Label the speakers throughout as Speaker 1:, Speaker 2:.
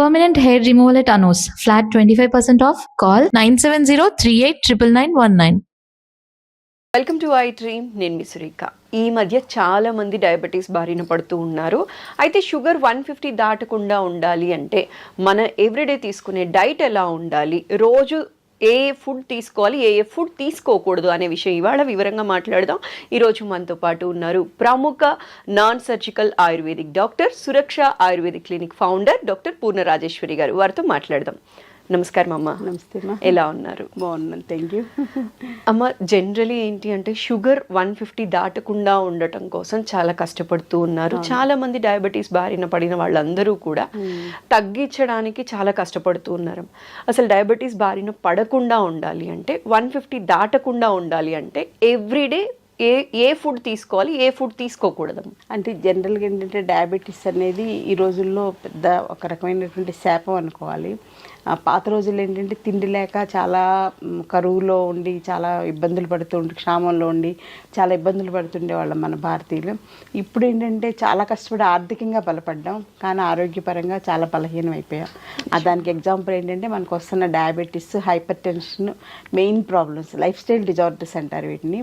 Speaker 1: Permanent hair removal at Anos. Flat 25% off. Call 970-389919.
Speaker 2: Welcome to I dream. నేను మీ సురేఖ. ఈ మధ్య చాలా మంది డయాబెటీస్ బారిన పడుతూ ఉన్నారు. అయితే షుగర్ 150 దాటకుండా ఉండాలి అంటే మన ఎవ్రీడే తీసుకునే డైట్ ఎలా ఉండాలి, రోజు ఏ ఫుడ్ తీసుకోవాలి, ఏ ఫుడ్ తీసుకోకూడదు అనే విషయం ఇవాళ వివరంగా మాట్లాడదాం. ఈరోజు మనతో పాటు ఉన్నారు ప్రముఖ నాన్ సర్జికల్ ఆయుర్వేదిక్ డాక్టర్, సురక్ష ఆయుర్వేదిక్ క్లినిక్ ఫౌండర్ డాక్టర్ పూర్ణ రాజేశ్వరి గారు. వారితో మాట్లాడదాం. నమస్కారం అమ్మ.
Speaker 3: నమస్తే అమ్మా.
Speaker 2: ఎలా ఉన్నారు?
Speaker 3: బాగున్నాను, థ్యాంక్ యూ.
Speaker 2: అమ్మ, జనరలీ ఏంటి అంటే షుగర్ 150 దాటకుండా ఉండటం కోసం చాలా కష్టపడుతూ ఉన్నారు. చాలా మంది డయాబెటీస్ బారిన పడిన వాళ్ళందరూ కూడా తగ్గించడానికి చాలా కష్టపడుతూ ఉన్నారు. అసలు డయాబెటీస్ బారిన పడకుండా ఉండాలి అంటే, 150 దాటకుండా ఉండాలి అంటే ఎవ్రీడే ఏ ఫుడ్ తీసుకోవాలి, ఏ ఫుడ్ తీసుకోకూడదు?
Speaker 3: అంటే జనరల్గా ఏంటంటే డయాబెటీస్ అనేది ఈ రోజుల్లో పెద్ద ఒక రకమైనటువంటి శాపం అనుకోవాలి. పాత రోజుల్లో ఏంటంటే తిండి లేక చాలా కరువులో ఉండి చాలా ఇబ్బందులు పడుతుండే, క్షామంలో ఉండి చాలా ఇబ్బందులు పడుతుండే వాళ్ళం మన భారతీయులు. ఇప్పుడు ఏంటంటే చాలా కష్టపడి ఆర్థికంగా బలపడ్డాం, కానీ ఆరోగ్యపరంగా చాలా బలహీనం అయిపోయాం. దానికి ఎగ్జాంపుల్ ఏంటంటే మనకు వస్తున్న diabetes, hyper tension, main problems, life style disorders అంటారు వీటిని.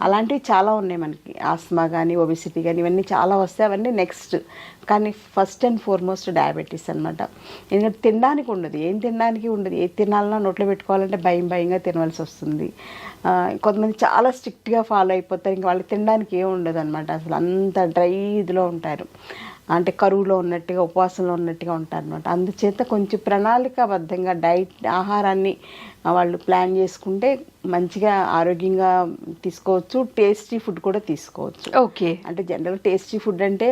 Speaker 3: అలాంటివి చాలా ఉన్నాయి మనకి. ఆస్మా కానీ, ఒబిసిటీ కానీ, ఇవన్నీ చాలా వస్తాయి. అవన్నీ నెక్స్ట్, కానీ ఫస్ట్ అండ్ ఫార్మోస్ట్ డయాబెటీస్ అనమాట. ఎందుకంటే తినడానికి ఉండదు, ఏం తినడానికి ఉండదు. ఏది తినాలన్నా నోట్లో పెట్టుకోవాలంటే భయంగా తినవలసి వస్తుంది. కొంతమంది చాలా స్ట్రిక్ట్గా ఫాలో అయిపోతారు, ఇంకా వాళ్ళకి తినడానికి ఏం ఉండదు అనమాట. అసలు అంత డ్రై ఇదిలో ఉంటారు, అంటే కరువులో ఉన్నట్టుగా, ఉపవాసంలో ఉన్నట్టుగా ఉంటారు అనమాట. అందుచేత కొంచెం ప్రణాళికాబద్ధంగా ఆహారాన్ని వాళ్ళు ప్లాన్ చేసుకుంటే మంచిగా ఆరోగ్యంగా తీసుకోవచ్చు. టేస్టీ ఫుడ్ కూడా తీసుకోవచ్చు.
Speaker 2: ఓకే.
Speaker 3: అంటే జనరల్గా టేస్టీ ఫుడ్ అంటే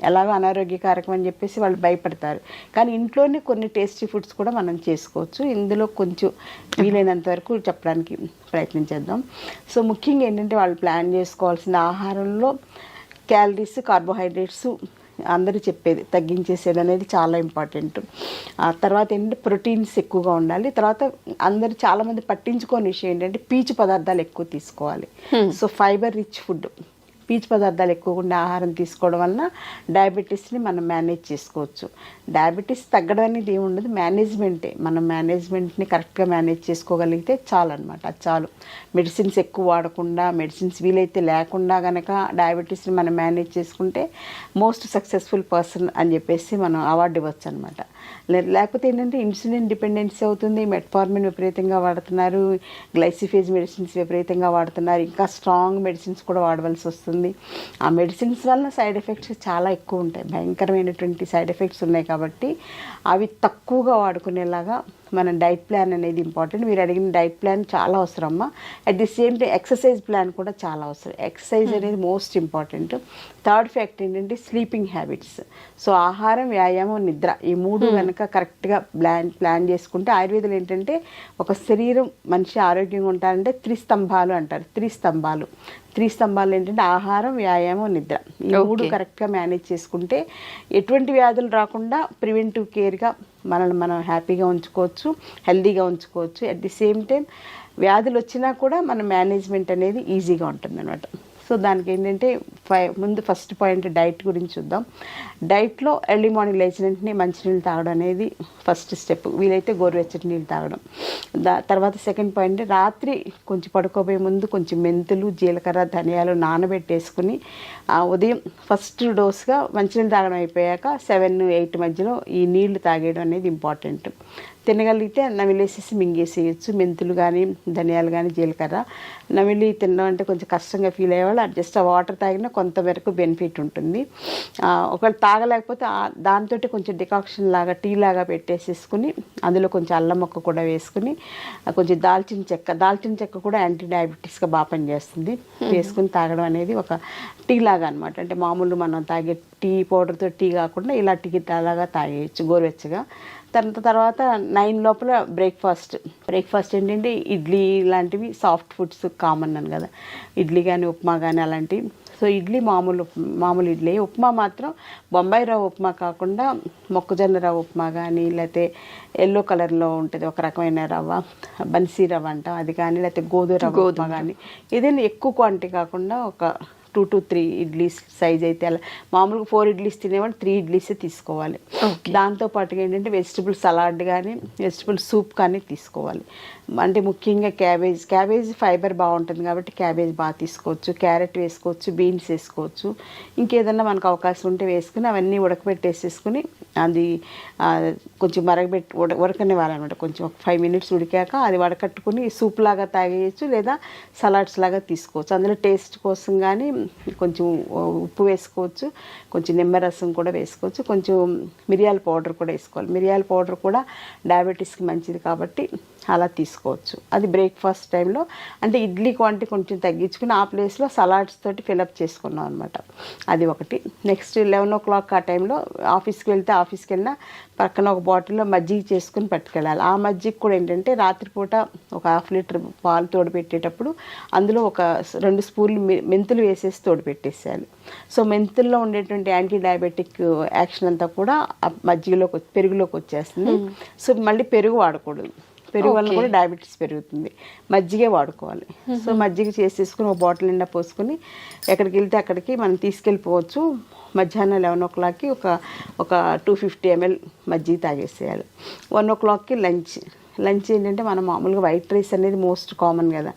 Speaker 3: ఎలాగో అనారోగ్యకారకం అని చెప్పేసి వాళ్ళు భయపడతారు, కానీ ఇంట్లోనే కొన్ని టేస్టీ ఫుడ్స్ కూడా మనం చేసుకోవచ్చు. ఇందులో కొంచెం వీలైనంత వరకు చెప్పడానికి ప్రయత్నం చేద్దాం. సో ముఖ్యంగా ఏంటంటే వాళ్ళు ప్లాన్ చేసుకోవాల్సిన ఆహారంలో క్యాలరీస్, కార్బోహైడ్రేట్స్ అందరూ చెప్పేది తగ్గించేసేది అనేది చాలా ఇంపార్టెంట్. తర్వాత ఏంటంటే ప్రోటీన్స్ ఎక్కువగా ఉండాలి. తర్వాత అందరూ చాలామంది పట్టించుకోని విషయం ఏంటంటే పీచు పదార్థాలు ఎక్కువ తీసుకోవాలి. సో ఫైబర్ రిచ్ ఫుడ్, పీచు పదార్థాలు ఎక్కువగా ఉండే ఆహారం తీసుకోవడం వలన డయాబెటీస్ని మనం మేనేజ్ చేసుకోవచ్చు. డయాబెటీస్ తగ్గడం అనేది ఏమి ఉండదు, మేనేజ్మెంటే. మనం మేనేజ్మెంట్ని కరెక్ట్గా మేనేజ్ చేసుకోగలిగితే చాలు అనమాట. అది చాలు. మెడిసిన్స్ ఎక్కువ వాడకుండా, మెడిసిన్స్ వీలైతే లేకుండా కనుక డయాబెటీస్ని మనం మేనేజ్ చేసుకుంటే మోస్ట్ సక్సెస్ఫుల్ పర్సన్ అని చెప్పేసి మనం అవార్డు ఇవ్వచ్చు అనమాట. లేకపోతే ఏంటంటే ఇన్సులిన్ డిపెండెన్సీ అవుతుంది, మెట్ఫార్మిన్ విపరీతంగా వాడుతున్నారు, గ్లైసిఫేజ్ మెడిసిన్స్ విపరీతంగా వాడుతున్నారు, ఇంకా స్ట్రాంగ్ మెడిసిన్స్ కూడా వాడవలసి వస్తుంది. ఆ మెడిసిన్స్ వల్ల సైడ్ ఎఫెక్ట్స్ చాలా ఎక్కువ ఉంటాయి, భయంకరమైనటువంటి సైడ్ ఎఫెక్ట్స్ ఉన్నాయి. కాబట్టి అవి తక్కువగా వాడుకునేలాగా మన డైట్ ప్లాన్ అనేది ఇంపార్టెంట్. మీరు అడిగిన డైట్ ప్లాన్ చాలా అవసరం అమ్మా. At the same time exercise plan కూడా చాలా అవసరం. ఎక్సర్సైజ్ అనేది మోస్ట్ ఇంపార్టెంట్. థర్డ్ ఫ్యాక్ట్ ఏంటంటే స్లీపింగ్ హ్యాబిట్స్. సో ఆహారం, వ్యాయామం, నిద్ర, ఈ మూడు కనుక కరెక్ట్గా ప్లాన్ చేసుకుంటే, ఆయుర్వేదంలో ఏంటంటే ఒక శరీరం మనిషి ఆరోగ్యంగా ఉంటారంటే త్రిస్తంభాలు అంటారు. త్రిస్తంభాలు ఏంటంటే ఆహారం, వ్యాయామం, నిద్ర. ఈ మూడు కరెక్ట్గా మేనేజ్ చేసుకుంటే ఎటువంటి వ్యాధులు రాకుండా ప్రివెంటివ్ కేర్గా మనల్ని మనం హ్యాపీగా ఉంచుకోవచ్చు, హెల్దీగా ఉంచుకోవచ్చు. అట్ ది సేమ్ టైం వ్యాధులు వచ్చినా కూడా మన మేనేజ్మెంట్ అనేది ఈజీగా ఉంటుంది అనమాట. సో దానికి ఏంటంటే ముందు ఫస్ట్ పాయింట్ డైట్ గురించి చూద్దాం. డైట్లో ఎర్లీ మార్నింగ్ లేచిన వెంటనే మంచినీళ్ళు తాగడం అనేది ఫస్ట్ స్టెప్. వీలైతే గోరువెచ్చటి నీళ్ళు తాగడం. తర్వాత సెకండ్ పాయింట్, రాత్రి కొంచెం పడుకోబోయే ముందు కొంచెం మెంతులు, జీలకర్ర, ధనియాలు నానబెట్టేసుకుని ఉదయం ఫస్ట్ డోస్గా మంచినీళ్ళు తాగడం అయిపోయాక 7-8 మధ్యలో ఈ నీళ్లు తాగేయడం అనేది ఇంపార్టెంట్. తినగలిగితే నమిలేసేసి మింగేసేయచ్చు. మెంతులు కానీ, ధనియాలు కానీ, జీలకర్ర నమిలి తినడం అంటే కొంచెం కష్టంగా ఫీల్ అయ్యేవాళ్ళు జస్ట్ ఆ వాటర్ తాగినా కొంతవరకు బెనిఫిట్ ఉంటుంది. ఒకవేళ తాగలేకపోతే దాంతో కొంచెం డికాక్షన్ లాగా, టీ లాగా పెట్టేసేసుకుని అందులో కొంచెం అల్లం ముక్క కూడా వేసుకుని, కొంచెం దాల్చిన చెక్క కూడా యాంటీ డయాబెటీస్గా బాగా పనిచేస్తుంది. వేసుకుని తాగడం అనేది ఒక టీ లాగా అనమాట. అంటే మామూలు మనం తాగే టీ పౌడర్తో టీ కాకుండా ఇలా టీ లాగా తాగేయచ్చు గోరువెచ్చగా. తర్వాత 9 లోపల బ్రేక్ఫాస్ట్ ఏంటంటే ఇడ్లీ లాంటివి సాఫ్ట్ ఫుడ్స్ కామన్ అని కదా, ఇడ్లీ కానీ, ఉప్మా కానీ అలాంటివి. సో ఇడ్లీ మామూలు ఇడ్లీ. ఉప్మా మాత్రం బొంబాయి రవ్వ ఉప్మా కాకుండా మొక్కజొన్న రవ్వ ఉప్మా కానీ, లేకపోతే ఎల్లో కలర్లో ఉంటుంది ఒక రకమైన రవ్వ, బన్సీ రవ్వ అంటాం, అది కానీ, లేకపోతే గోధుమ రవ్వ ఉప్మా కానీ, ఏదైనా ఎక్కువ క్వాంటిటీ కాకుండా ఒక 2 to 3 ఇడ్లీస్ సైజ్ అయితే అలా మామూలుగా 4 ఇడ్లీస్ తినేవాళ్ళు 3 ఇడ్లీసే తీసుకోవాలి. దాంతో పాటుగా ఏంటంటే వెజిటబుల్ సలాడ్ కానీ వెజిటబుల్ సూప్ కానీ తీసుకోవాలి. అంటే ముఖ్యంగా క్యాబేజ్ ఫైబర్ బాగుంటుంది కాబట్టి క్యాబేజ్ బాగా తీసుకోవచ్చు, క్యారెట్ వేసుకోవచ్చు, బీన్స్ వేసుకోవచ్చు, ఇంకేదన్నా మనకు అవకాశం ఉంటే వేసుకుని అవన్నీ ఉడకబెట్టేసేసుకుని అది కొంచెం ఉడకనివ్వాలన్నమాట. కొంచెం ఒక 5 minutes ఉడికాక అది వడకట్టుకుని సూప్ లాగా తాగేయచ్చు, లేదా సలాడ్స్ లాగా తీసుకోవచ్చు. అందులో టేస్ట్ కోసం కానీ కొంచెం ఉప్పు వేసుకోవచ్చు, కొంచెం నిమ్మరసం కూడా వేసుకోవచ్చు, కొంచెం మిరియాల పౌడర్ కూడా వేసుకోవాలి. మిరియాల పౌడర్ కూడా డయాబెటీస్కి మంచిది కాబట్టి అలా తీసుకోవచ్చు. అది బ్రేక్ఫాస్ట్ టైంలో. అంటే ఇడ్లీ క్వాంటిటీ కొంచెం తగ్గించుకుని ఆ ప్లేస్లో సలాడ్స్ తోటి ఫిలప్ చేసుకున్నాం అనమాట. అది ఒకటి. నెక్స్ట్ 11 o'clock ఆ టైంలో ఆఫీస్కి వెళ్ళినా పక్కన ఒక బాటిల్లో మజ్జిగ చేసుకుని పట్టుకెళ్ళాలి. ఆ మజ్జిగ కూడా ఏంటంటే రాత్రిపూట ఒక 1/2 liter పాలు తోడుపెట్టేటప్పుడు అందులో ఒక 2 స్పూన్లు మెంతులు వేసేసి తోడుపెట్టేసేయాలి. సో మెంతుల్లో ఉండేటువంటి యాంటీ డయాబెటిక్ యాక్షన్ అంతా కూడా పెరుగులోకి వచ్చేస్తుంది. సో మళ్ళీ పెరుగు వాడకూడదు. పెరుగు వల్ల కూడా డయాబెటీస్ పెరుగుతుంది. మజ్జిగే వాడుకోవాలి. సో మజ్జిగ చేసేసుకుని ఒక బాటిల్ నిండా పోసుకొని ఎక్కడికి వెళ్తే అక్కడికి మనం తీసుకెళ్ళిపోవచ్చు. మధ్యాహ్నం 11 o'clockకి ఒక 250 ml మజ్జిగ తాగేసేయాలి. 1 o'clockకి లంచ్ ఏంటంటే మనం మామూలుగా వైట్ రైస్ అనేది మోస్ట్ కామన్ కదా.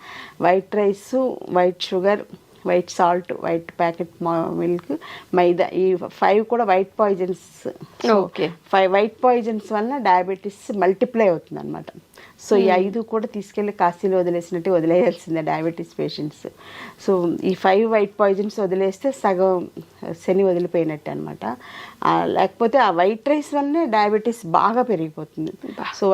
Speaker 3: White rice, white sugar, white salt, white packet milk, maida, ఈ 5 కూడా white poisons.
Speaker 2: Okay.
Speaker 3: 5 white poisons వల్ల డయాబెటీస్ మల్టిప్లై అవుతుంది అనమాట. సో ఈ 5 కూడా తీసుకెళ్ళి కాశీలో వదిలేయాల్సిందే డయాబెటీస్ పేషెంట్స్. సో ఈ 5 వైట్ పాయిజన్స్ వదిలేస్తే సగం శని వదిలిపోయినట్టు అనమాట. లేకపోతే ఆ వైట్ రైస్ వల్లనే డయాబెటీస్ బాగా పెరిగిపోతుంది. సో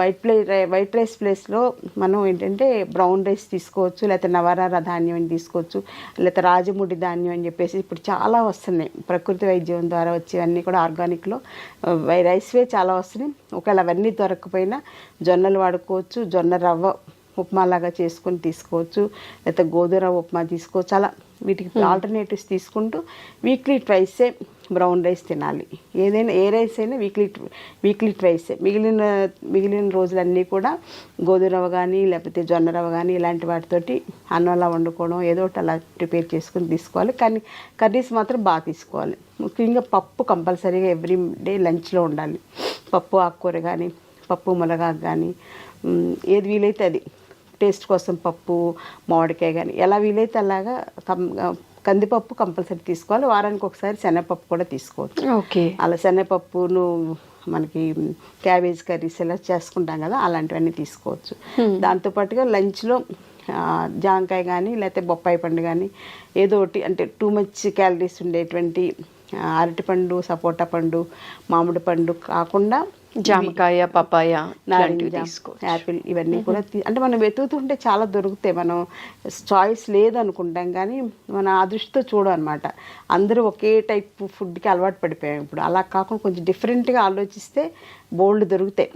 Speaker 3: వైట్ రైస్ ప్లేస్లో మనం ఏంటంటే బ్రౌన్ రైస్ తీసుకోవచ్చు, లేకపోతే నవరార ధాన్యం అని తీసుకోవచ్చు, లేకపోతే రాజముడి ధాన్యం అని చెప్పేసి ఇప్పుడు చాలా వస్తున్నాయి. ప్రకృతి వైద్యం ద్వారా వచ్చేవన్నీ కూడా ఆర్గానిక్లో రైస్వే చాలా వస్తున్నాయి. ఒకవేళ అవన్నీ దొరకకపోయినా జొన్నలు వాడుకోవచ్చు, జొన్న రవ్వ ఉప్మా లాగా చేసుకొని తీసుకోవచ్చు, లేకపోతే గోధుమ రవ్వ ఉప్మా తీసుకోవచ్చు. అలా వీటికి ఆల్టర్నేటివ్స్ తీసుకుంటూ వీక్లీ ట్వైసే బ్రౌన్ రైస్ తినాలి. ఏదైనా ఏ రైస్ అయినా వీక్లీ ట్వైసే. మిగిలిన రోజులన్నీ కూడా గోధుమ రవ్వ కానీ లేకపోతే జొన్న రవ్వ కానీ ఇలాంటి వాటితోటి అన్నంలా వండుకోవడం ఏదో ఒకటి అలా ప్రిపేర్ చేసుకుని తీసుకోవాలి. కానీ కర్రీస్ మాత్రం బాగా తీసుకోవాలి. ముఖ్యంగా పప్పు కంపల్సరీగా ఎవ్రీ డే లంచ్లో ఉండాలి. పప్పు ఆకుకూర కానీ, పప్పు మునగాకు కానీ, ఏది వీలైతే అది. టేస్ట్ కోసం పప్పు, మామిడికాయ కానీ ఎలా వీలైతే అలాగా కందిపప్పు కంపల్సరీ తీసుకోవాలి. వారానికి ఒకసారి శనగపప్పు కూడా తీసుకోవచ్చు.
Speaker 2: ఓకే.
Speaker 3: అలా శనగపప్పును మనకి క్యాబేజ్ కర్రీస్ ఎలా చేసుకుంటాం కదా అలాంటివన్నీ తీసుకోవచ్చు. దాంతోపాటుగా లంచ్లో జాంకాయ కానీ లేకపోతే బొప్పాయి పండు కానీ ఏదో ఒకటి, అంటే టూ మచ్ క్యాలరీస్ ఉండేటువంటి అరటిపండు, సపోటా పండు, మామిడి పండు కాకుండా
Speaker 2: జామకాయ, పపాయ,
Speaker 3: నారింజ, యాపిల్ ఇవన్నీ కూడా అంటే మనం వెతుకుతుంటే చాలా దొరుకుతాయి. మనం చాయిస్ లేదనుకుంటాం కానీ మన ఆ దృష్టితో చూడం అనమాట. అందరూ ఒకే టైప్ ఫుడ్కి అలవాటు పడిపోయాం ఇప్పుడు. అలా కాకుండా కొంచెం డిఫరెంట్గా ఆలోచిస్తే బోల్డ్ దొరుకుతాయి.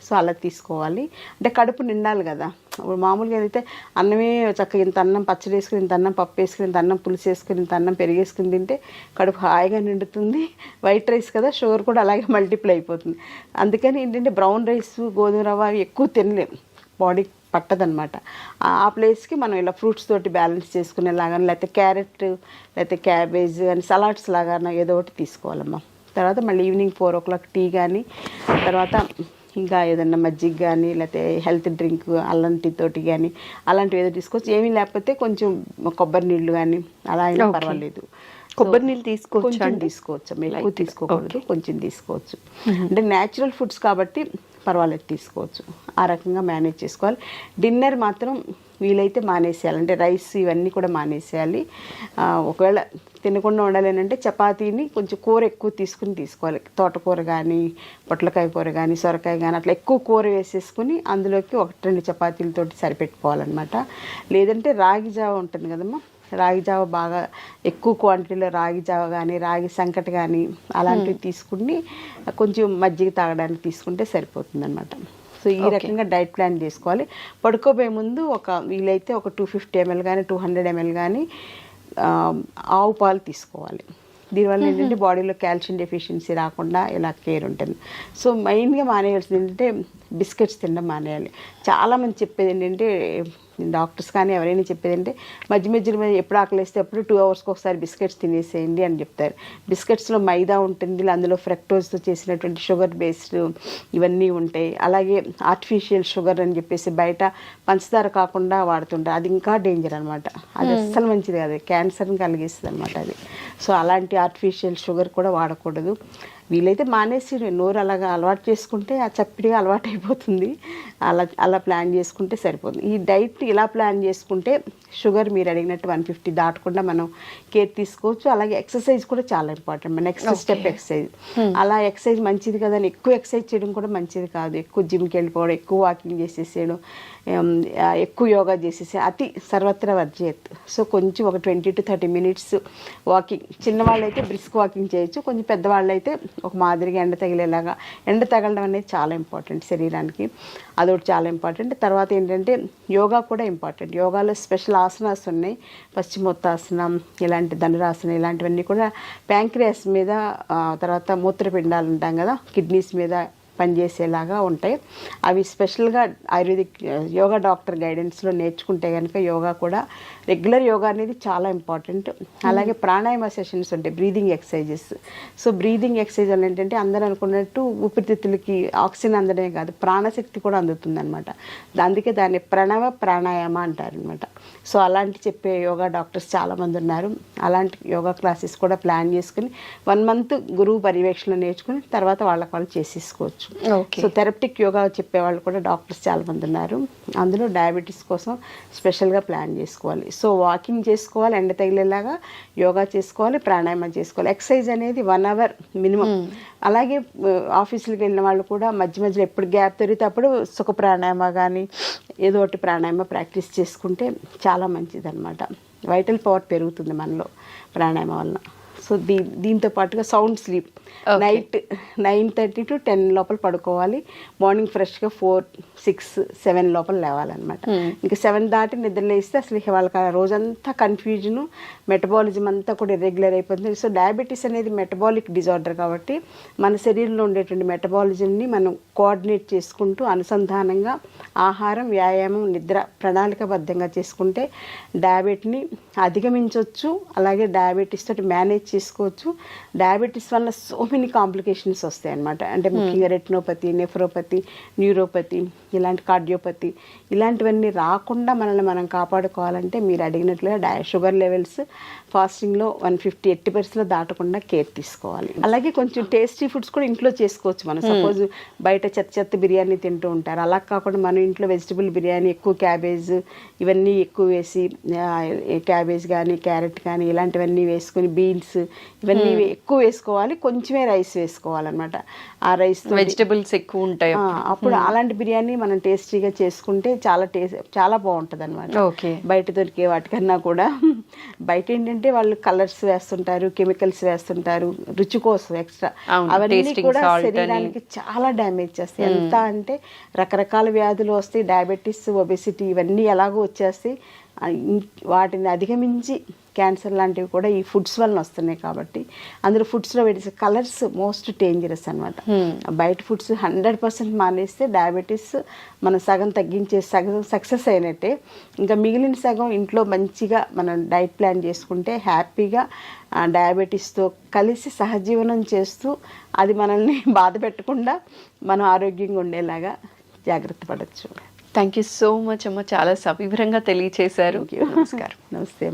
Speaker 3: సో అలా తీసుకోవాలి. అంటే కడుపు నిండాలి కదా. ఇప్పుడు మామూలుగా అయితే అన్నమే చక్కగా ఇంత అన్నం పచ్చడి వేసుకుని, ఇంత అన్నం పప్పు వేసుకుని, ఇంత అన్నం పులుసు వేసుకుని, ఇంత అన్నం పెరిగేసుకుని తింటే కడుపు హాయిగా నిండుతుంది. వైట్ రైస్ కదా, షుగర్ కూడా అలాగే మల్టిప్లై అయిపోతుంది. అందుకని ఏంటంటే బ్రౌన్ రైస్, గోధుమ రవ్వ అవి ఎక్కువ తినలేం, బాడీ పట్టదనమాట. ఆ ప్లేస్కి మనం ఇలా ఫ్రూట్స్ తోటి బ్యాలెన్స్ చేసుకునేలాగా, లేకపోతే క్యారెట్, లేకపోతే క్యాబేజ్ కానీ సలాడ్స్ లాగా ఏదో ఒకటి తీసుకోవాలమ్మా. తర్వాత మళ్ళీ ఈవినింగ్ 4 o'clock టీ కానీ, తర్వాత ఇంకా ఏదన్నా మజ్జిగ కానీ లేకపోతే హెల్త్ డ్రింక్ అల్లం టీ తోటి కానీ అలాంటివి ఏదో తీసుకోవచ్చు. ఏమీ లేకపోతే కొంచెం కొబ్బరి నీళ్ళు కానీ అలా అయినా పర్వాలేదు.
Speaker 2: కొబ్బరి నీళ్ళు తీసుకోవచ్చు,
Speaker 3: ఎక్కువ తీసుకోకూడదు, కొంచెం తీసుకోవచ్చు. అంటే న్యాచురల్ ఫుడ్స్ కాబట్టి పర్వాలేదు, తీసుకోవచ్చు. ఆ రకంగా మేనేజ్ చేసుకోవాలి. డిన్నర్ మాత్రం వీలైతే మానేసేయాలి. అంటే రైస్ ఇవన్నీ కూడా మానేసేయాలి. ఒకవేళ తినకుండా ఉండాలేనంటే చపాతీని కొంచెం కూర ఎక్కువ తీసుకోవాలి. తోటకూర కానీ, పొట్లకాయ కూర కానీ, సొరకాయ కానీ అట్లా ఎక్కువ కూర వేసేసుకుని అందులోకి 1-2 చపాతీలతోటి సరిపెట్టుకోవాలన్నమాట. లేదంటే రాగి జావ ఉంటుంది కదమ్మా, రాగి జావ బాగా ఎక్కువ క్వాంటిటీలో రాగి జావ కానీ, రాగి సంకటి కానీ అలాంటివి తీసుకుని కొంచెం మజ్జిగ తాగడానికి తీసుకుంటే సరిపోతుందన్నమాట. సో ఈ రకంగా డైట్ ప్లాన్ చేసుకోవాలి. పడుకోబోయే ముందు వీలైతే ఒక 250 ml కానీ 200 ml కానీ ఆవు పాలు తీసుకోవాలి. దీనివల్ల ఏంటంటే బాడీలో కాల్షియం డెఫిషియన్సీ రాకుండా ఇలా కేర్ ఉంటుంది. సో మెయిన్గా మానేయాల్సింది ఏంటంటే బిస్కెట్స్ తినడం మానేయాలి. చాలామంది చెప్పేది ఏంటంటే డాక్టర్స్ కానీ ఎవరైనా చెప్పేది అంటే మధ్యలో ఎప్పుడు ఆకలిస్తే అప్పుడు 2 అవర్స్కి ఒకసారి బిస్కెట్స్ తినేసేయండి అని చెప్తారు. బిస్కెట్స్లో మైదా ఉంటుంది, అందులో ఫ్రక్టోజ్తో చేసినటువంటి షుగర్ బేస్డ్ ఇవన్నీ ఉంటాయి. అలాగే ఆర్టిఫిషియల్ షుగర్ అని చెప్పేసి బయట పంచదార కాకుండా వాడుతుంటారు, అది ఇంకా డేంజర్ అనమాట. అది అస్సలు మంచిది కాదు, క్యాన్సర్ని కలిగిస్తుంది అనమాట అది. సో అలాంటి ఆర్టిఫిషియల్ షుగర్ కూడా వాడకూడదు. వీలైతే మానేసి నోరు అలాగా అలవాటు చేసుకుంటే ఆ చప్పిడిగా అలవాటు అయిపోతుంది. అలా ప్లాన్ చేసుకుంటే సరిపోతుంది. ఈ డైట్ ఇలా ప్లాన్ చేసుకుంటే షుగర్ మీరు అడిగినట్టు 150 దాటకుండా మనం కేర్ తీసుకోవచ్చు. అలాగే ఎక్సర్సైజ్ కూడా చాలా ఇంపార్టెంట్. మన నెక్స్ట్ స్టెప్ ఎక్సర్సైజ్. అలా ఎక్సర్సైజ్ మంచిది కదా అని ఎక్కువ ఎక్సర్సైజ్ చేయడం కూడా మంచిది కాదు. ఎక్కువ జిమ్కి వెళ్ళిపోవడం, ఎక్కువ వాకింగ్ చేసేసేయడం, ఎక్కువ యోగా చేసేసి అతి సర్వత్ర వర్జేత్. సో కొంచెం ఒక 20 to 30 minutes వాకింగ్. చిన్నవాళ్ళు అయితే బ్రిస్క్ వాకింగ్ చేయొచ్చు, కొంచెం పెద్దవాళ్ళు అయితే ఒక మాదిరిగా ఎండ తగిలేలాగా. ఎండ తగలడం అనేది చాలా ఇంపార్టెంట్ శరీరానికి, అదొకటి చాలా ఇంపార్టెంట్. తర్వాత ఏంటంటే యోగా కూడా ఇంపార్టెంట్. యోగాలో స్పెషల్ ఆసనాస్ ఉన్నాయి, పశ్చిమోత్తాసనం, ఇలాంటి ధనురాసనం, ఇలాంటివన్నీ కూడా ప్యాంక్రియాస్ మీద, తర్వాత మూత్రపిండాలు ఉంటాం కదా, కిడ్నీస్ మీద పనిచేసేలాగా ఉంటాయి. అవి స్పెషల్గా ఆయుర్వేదిక్ యోగా డాక్టర్ గైడెన్స్లో నేర్చుకుంటే కనుక యోగా కూడా రెగ్యులర్ యోగా అనేది చాలా ఇంపార్టెంట్. అలాగే ప్రాణాయామ సెషన్స్ ఉంటాయి, breathing exercises. So breathing exercise అని ఏంటంటే అందరూ అనుకున్నట్టు ఊపిరితిత్తులకి ఆక్సిజన్ అందడమే కాదు, ప్రాణశక్తి కూడా అందుతుంది అనమాట. అందుకే దాన్ని ప్రణవ ప్రాణాయామ అంటారనమాట. సో అలాంటి చెప్పే యోగా డాక్టర్స్ చాలామంది ఉన్నారు. అలాంటి యోగా క్లాసెస్ కూడా ప్లాన్ చేసుకుని 1 month గురువు పర్యవేక్షణ నేర్చుకుని తర్వాత వాళ్ళకి వాళ్ళు చేసేసుకోవచ్చు. సో థెరప్టిక్ యోగా చెప్పేవాళ్ళు కూడా డాక్టర్స్ చాలామంది ఉన్నారు. అందులో డయాబెటీస్ కోసం స్పెషల్గా ప్లాన్ చేసుకోవాలి. సో వాకింగ్ చేసుకోవాలి, ఎండ తగిలేలాగా యోగా చేసుకోవాలి, ప్రాణాయామం చేసుకోవాలి. ఎక్సర్సైజ్ అనేది 1 hour మినిమం. అలాగే ఆఫీసులకు వెళ్ళిన వాళ్ళు కూడా మధ్యలో ఎప్పుడు గ్యాప్ దొరికితే అప్పుడు సుఖ ప్రాణాయామ కానీ ఏదో ఒకటి ప్రాణాయామ ప్రాక్టీస్ చేసుకుంటే చాలా మంచిది అనమాట. వైటల్ పవర్ పెరుగుతుంది మనలో ప్రాణాయామం వలన. సో దీంతో పాటుగా సౌండ్ స్లీప్. నైట్ 9:30 to 10 లోపల పడుకోవాలి. మార్నింగ్ ఫ్రెష్గా 4, 6, 7 లోపల లేవాలన్నమాట. ఇంకా 7 దాటి నిద్రలేస్తే అసలు వాళ్ళకి రోజంతా కన్ఫ్యూజను, మెటబాలిజం అంతా కూడా ఇర్రెగ్యులర్ అయిపోతుంది. సో డయాబెటీస్ అనేది మెటబాలిక్ డిజార్డర్ కాబట్టి మన శరీరంలో ఉండేటువంటి మెటబాలిజంని మనం కోఆర్డినేట్ చేసుకుంటూ అనుసంధానంగా ఆహారం, వ్యాయామం, నిద్ర ప్రణాళికబద్ధంగా చేసుకుంటే డయాబెటీని అధిగమించవచ్చు. అలాగే డయాబెటీస్ తోటి మేనేజ్ చేసుకోవచ్చు. డయాబెటీస్ వల్ల సో మెనీ కాంప్లికేషన్స్ వస్తాయి అన్నమాట. అంటే ముఖ్యంగా రెటినోపతి, నెఫ్రోపతి, న్యూరోపతి, ఇలాంటి కార్డియోపతి, ఇలాంటివన్నీ రాకుండా మనల్ని మనం కాపాడుకోవాలంటే మీరు అడిగినట్లుగా షుగర్ లెవెల్స్ ఫాస్టింగ్లో 150 80% దాటకుండా కేర్ తీసుకోవాలి. అలాగే కొంచెం టేస్టీ ఫుడ్స్ కూడా ఇంట్లో చేసుకోవచ్చు. మనం సపోజ్ బయట చెత్త బిర్యానీ తింటూ ఉంటారు, అలా కాకుండా మనం ఇంట్లో వెజిటబుల్ బిర్యానీ, ఎక్కువ క్యాబేజ్ ఇవన్నీ ఎక్కువ వేసి, క్యాబేజ్ కానీ క్యారెట్ కానీ ఇలాంటివన్నీ వేసుకొని, బీన్స్ ఇవన్నీ ఎక్కువ వేసుకోవాలి, కొంచెమే రైస్ వేసుకోవాలన్నమాట. ఆ రైస్
Speaker 2: వెజిటబుల్స్ ఎక్కువ ఉంటాయి
Speaker 3: అప్పుడు అలాంటి బిర్యానీ మనం టేస్టీగా చేసుకుంటే చాలా బాగుంటుంది అనమాట. బయట దొరికే వాటికన్నా కూడా. బయట ఏంటంటే వాళ్ళు కలర్స్ వేస్తుంటారు, కెమికల్స్ వేస్తుంటారు రుచి కోసం ఎక్స్ట్రా. అవన్నీ కూడా శరీరానికి చాలా డ్యామేజ్ చేస్తాయి. ఎంత అంటే రకరకాల వ్యాధులు వస్తాయి, డయాబెటీస్, ఒబెసిటీ ఇవన్నీ ఎలాగో వచ్చేస్తాయి. వాటిని అధిగమించి క్యాన్సర్ లాంటివి కూడా ఈ ఫుడ్స్ వలన వస్తున్నాయి. కాబట్టి అందులో ఫుడ్స్లో పెట్టేసే కలర్స్ మోస్ట్ డేంజరస్ అనమాట. బయట ఫుడ్స్ 100% మానేస్తే డయాబెటీస్ మనం సగం సక్సెస్ అయినట్టే. ఇంకా మిగిలిన సగం ఇంట్లో మంచిగా మనం డైట్ ప్లాన్ చేసుకుంటే హ్యాపీగా డయాబెటీస్తో కలిసి సహజీవనం చేస్తూ అది మనల్ని బాధ పెట్టకుండా మనం ఆరోగ్యంగా ఉండేలాగా జాగ్రత్త పడవచ్చు.
Speaker 2: థ్యాంక్ యూ సో మచ్ అమ్మ, చాలా సవివరంగా తెలియచేశారు.
Speaker 3: నమస్కారం. నమస్తే.